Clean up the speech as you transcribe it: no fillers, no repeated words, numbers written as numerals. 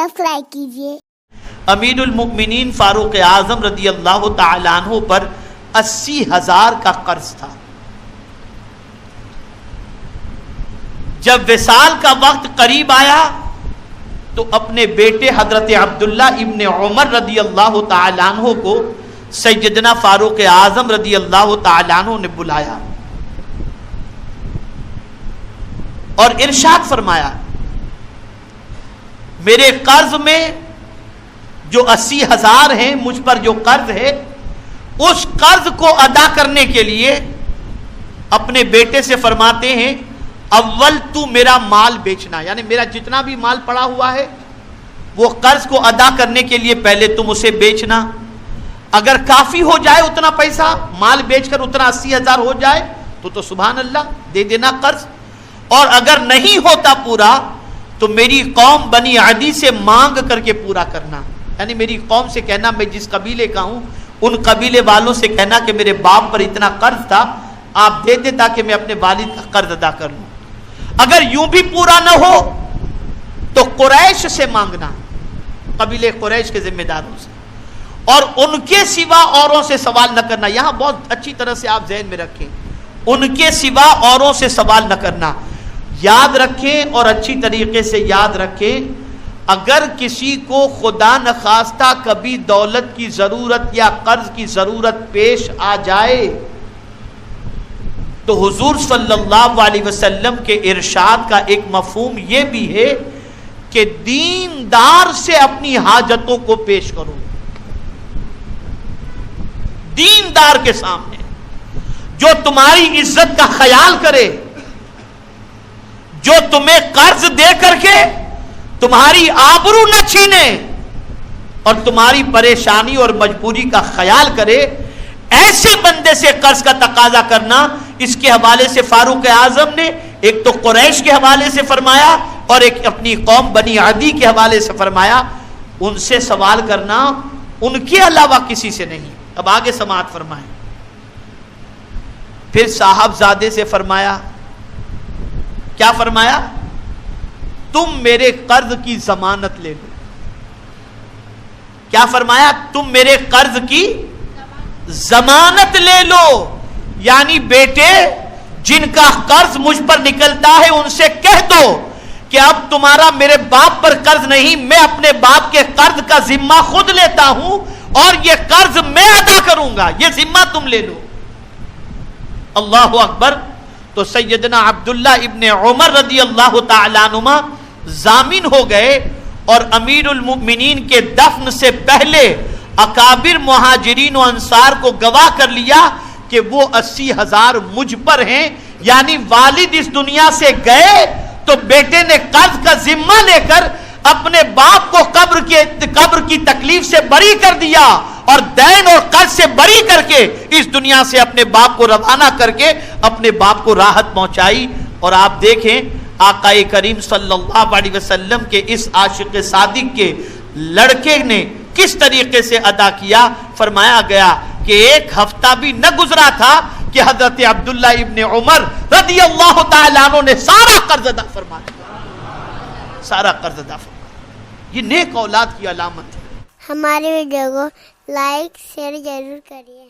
Subscribe कीजिए। अमीरुल मुमिनीन फारूक आजम रदी अल्लाह तआला अन्हु पर 80,000 का कर्ज था। जब विसाल का वक्त करीब आया तो अपने बेटे हजरत अब्दुल्ला इब्ने उमर रदी अल्लाह तआला अन्हु को सैयदना फारूक आजम रदी अल्लाह तआला अन्हु ने बुलाया और इरशाद फरमाया, मेरे कर्ज में जो 80,000 है, मुझ पर जो कर्ज है, उस कर्ज को अदा करने के लिए अपने बेटे से फरमाते हैं, अव्वल तू मेरा माल बेचना, यानी मेरा जितना भी माल पड़ा हुआ है वो कर्ज को अदा करने के लिए पहले तुम उसे बेचना। अगर काफी हो जाए उतना पैसा, माल बेचकर उतना 80,000 हो जाए तो सुभान अल्लाह दे देना कर्ज, और अगर नहीं होता पूरा तो मेरी कौम बनी अदी से मांग करके पूरा करना। यानी मेरी कौम से कहना, मैं जिस कबीले का हूं उन कबीले वालों से कहना कि मेरे बाप पर इतना कर्ज था, आप दे दे ताकि मैं अपने वालिद का कर्ज अदा कर लूं। अगर यूं भी पूरा न हो तो कुरैश से मांगना, कबीले कुरैश के जिम्मेदारों से, और उनके सिवा औरों से सवाल न करना। यहां बहुत अच्छी तरह से आप ज़हन में रखें, उनके सिवा औरों से सवाल न करना। याद रखें और अच्छी तरीके से याद रखें, अगर किसी को खुदा न खास्ता कभी दौलत की जरूरत या कर्ज की जरूरत पेश आ जाए तो हुजूर सल्लल्लाहु अलैहि वसल्लम के इरशाद का एक मफहूम यह भी है कि दीनदार से अपनी हाजतों को पेश करो। दीनदार के सामने जो तुम्हारी इज्जत का ख्याल करे, जो तुम्हें कर्ज दे करके तुम्हारी आबरू न छीने और तुम्हारी परेशानी और मजबूरी का ख्याल करे, ऐसे बंदे से कर्ज का तकाजा करना। इसके हवाले से फारूक आजम ने एक तो कुरैश के हवाले से फरमाया और एक अपनी कौम बनी अदी के हवाले से फरमाया, उनसे सवाल करना, उनके अलावा किसी से नहीं। अब आगे समाअत फरमाए। फिर साहबजादे से फरमाया, क्या फरमाया? तुम मेरे कर्ज की जमानत ले लो। क्या फरमाया? तुम मेरे कर्ज की जमानत ले लो। यानी बेटे, जिनका कर्ज मुझ पर निकलता है उनसे कह दो कि अब तुम्हारा मेरे बाप पर कर्ज नहीं, मैं अपने बाप के कर्ज का जिम्मा खुद लेता हूं और यह कर्ज मैं अदा करूंगा, यह जिम्मा तुम ले लो। अल्लाहु अकबर। तो सैयदना अब्दुल्ला इब्ने उमर रदी अल्लाह तआला अन्हुमा जामिन हो गए और अमीरुल मुमिनीन के दफन से पहले अकाबिर मुहाजिरीन और अंसार को गवाह कर लिया कि वो 80,000 मुझ पर हैं। यानी वालिद इस दुनिया से गए तो बेटे ने कर्ज का जिम्मा लेकर अपने बाप को कब्र की तकलीफ से बरी कर दिया और दैन और कर्ज से बरी करके इस दुनिया से अपने बाप को रवाना करके अपने बाप को राहत पहुंचाई। और आप देखें आकाए करीम सल्लल्लाहु अलैहि वसल्लम के इस आशिक सादिक के लड़के ने किस तरीके से अदा किया। फरमाया गया कि एक हफ्ता भी न गुजरा था कि हजरत अब्दुल्ला इब्ने उमर रदी अल्लाह तआला अन्हु ने सारा कर्ज अदा फरमा दिया, सारा कर्ज अदा फरमा। ये नेक औलाद की अलामत है। हमारे वीडियो को लाइक शेयर जरूर करिए।